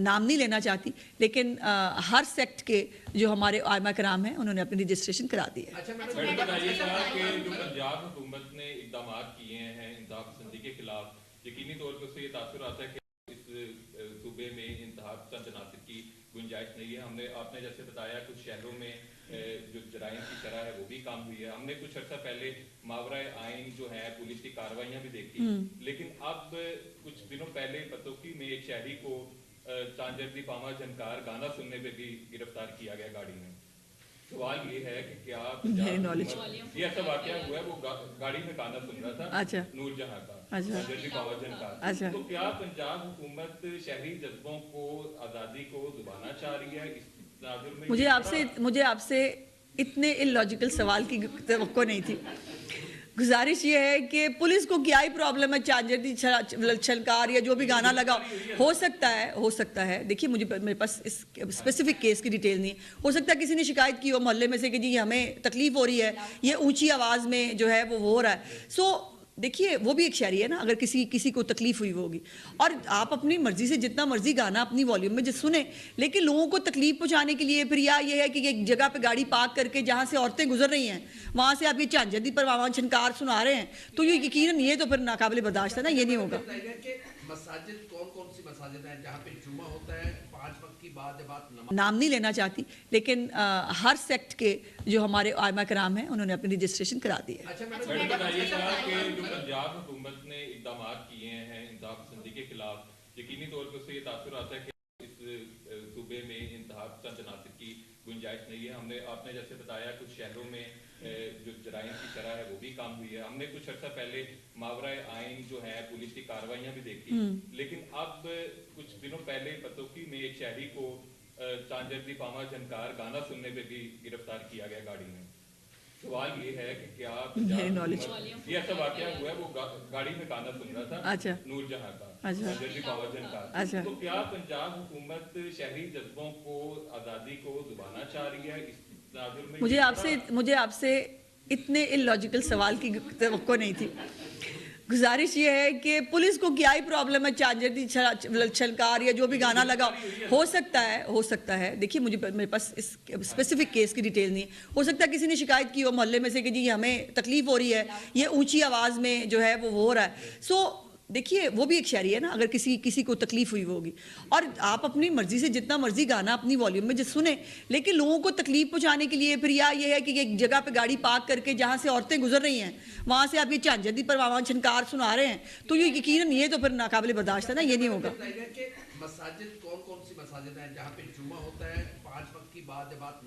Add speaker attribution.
Speaker 1: نام نہیں لینا چاہتی، لیکن ہر سیکٹ کے جو ہمارے علماء کرام ہیں انہوں نے اپنی رجسٹریشن کرا دی ہے۔
Speaker 2: میڈم بتائیے گا کہ جو پنجاب حکومت نے اقدامات کیے ہیں انتہا پسندی کے خلاف، یقینی طور پر سے یہ تاثر آتا ہے کہ اس صوبے میں انتہا پسند عناصر کی گنجائش نہیں ہے۔ آپ نے جیسے بتایا کچھ شہروں میں جو جرائم کی شرح ہے وہ بھی کم ہوئی ہے۔ ہم نے کچھ عرصہ پہلے ماورائے آئین جو ہے پولیس کی کارروائیاں بھی دیکھی، لیکن اب کچھ دنوں پہلے پتوکی میں ایک شہری کو چانجر دی پاما جھنکار گانا سننے پہ بھی گرفتار کیا گیا گاڑی میں۔ سوال یہ ہے کہ کیا یہ ایسا واقعہ ہوا ہے، وہ گاڑی میں گانا سن رہا تھا نور جہاں کا چانجر دی پاما جھنکار، تو کیا پنجاب حکومت شہری جذبوں کو، آزادی کو دبانا چاہ رہی ہے؟ اس ناظر میں
Speaker 1: مجھے آپ سے اتنے illogical سوال کی توقع نہیں تھی۔ گزارش یہ ہے کہ پولیس کو کیا ہی پرابلم ہے چانجر دی چھلکار یا جو بھی گانا لگا، ہو سکتا ہے دیکھیے میرے پاس اس اسپیسیفک کیس کی ڈیٹیل نہیں، ہو سکتا ہے کسی نے شکایت کی ہو محلے میں سے کہ جی ہمیں تکلیف ہو رہی ہے، یہ اونچی آواز میں جو ہے وہ ہو رہا ہے۔ دیکھیے وہ بھی ایک شہری ہے نا، اگر کسی کو تکلیف ہوئی ہوگی، اور آپ اپنی مرضی سے جتنا مرضی گانا اپنی والیوم میں سنیں، لیکن لوگوں کو تکلیف پہنچانے کے لیے پھر یہ ہے کہ ایک جگہ پہ گاڑی پارک کر کے جہاں سے عورتیں گزر رہی ہیں وہاں سے آپ یہ چانجر دی پاما جھنکار سنا رہے ہیں، تو یہ یقیناً یہ تو پھر ناقابل برداشت ہے نا، یہ نہیں ہوگا۔
Speaker 3: مساجد کون سی مساجد ہیں جہاں پہ جمعہ ہوتا ہے 5 وقت کی بعد جب آپ
Speaker 1: نام نہیں لینا چاہتی، لیکن ہر سیکٹ کے جو ہمارے علماء کرام ہیں انہوں نے اپنی رجسٹریشن کرا دی ہے۔
Speaker 2: میڈم بتائیے گا کہ جو پنجاب حکومت نے اقدامات کیے ہیں انتہا پسندی کے خلاف، یقینی طور پر سے یہ تاثر آتا ہے کہ اس صوبے میں انتہا پسند عناصر کی گنجائش نہیں ہے۔ آپ نے جیسے بتایا کچھ شہروں میں جو جرائم کی شرح ہے وہ بھی کم ہوئی ہے۔ ہم نے کچھ عرصہ پہلے ماورائے آئین جو ہے پولیس کی کارروائیاں بھی دیکھی، لیکن اب کچھ دنوں پہلے پتوکی میں ایک شہری کو چانجر دی پاما جھنکار گانا سننے پہ بھی گرفتار کیا گیا گاڑی میں۔ سوال یہ ہے کہ کیا یہ ایسا واقعہ ہوا ہے، وہ گاڑی میں گانا سن رہا تھا نور جہاں کا چانجر دی پاما جھنکار، تو کیا پنجاب حکومت شہری جذبوں کو، آزادی کو دبانا چاہ رہی ہے؟ اس ناظر میں
Speaker 1: مجھے آپ سے اتنے illogical سوال کی توقع نہیں تھی۔ گزارش یہ ہے کہ پولیس کو کیا ہی پرابلم ہے چانجر دی چھلکار یا جو بھی گانا لگا، ہو سکتا ہے دیکھیے میرے پاس اس اسپیسیفک کیس کی ڈیٹیل نہیں، ہو سکتا ہے کسی نے شکایت کی ہو محلے میں سے کہ جی ہمیں تکلیف ہو رہی ہے، یہ اونچی آواز میں جو ہے وہ ہو رہا ہے۔ دیکھیے وہ بھی ایک شہری ہے نا، اگر کسی کو تکلیف ہوئی ہوگی، اور آپ اپنی مرضی سے جتنا مرضی گانا اپنی والیوم میں سنیں، لیکن لوگوں کو تکلیف پہنچانے کے لیے پھر یہ ہے کہ ایک جگہ پہ گاڑی پارک کر کے جہاں سے عورتیں گزر رہی ہیں وہاں سے آپ یہ چانجر دی پاما جھنکار سنا رہے ہیں، تو یہ یقیناً یہ تو پھر ناقابل برداشت ہے نا، یہ نہیں ہوگا۔
Speaker 3: مساجد کون سی مساجد ہیں جہاں پہ جمعہ ہوتا ہے 5 وقت کی بعد جب آپ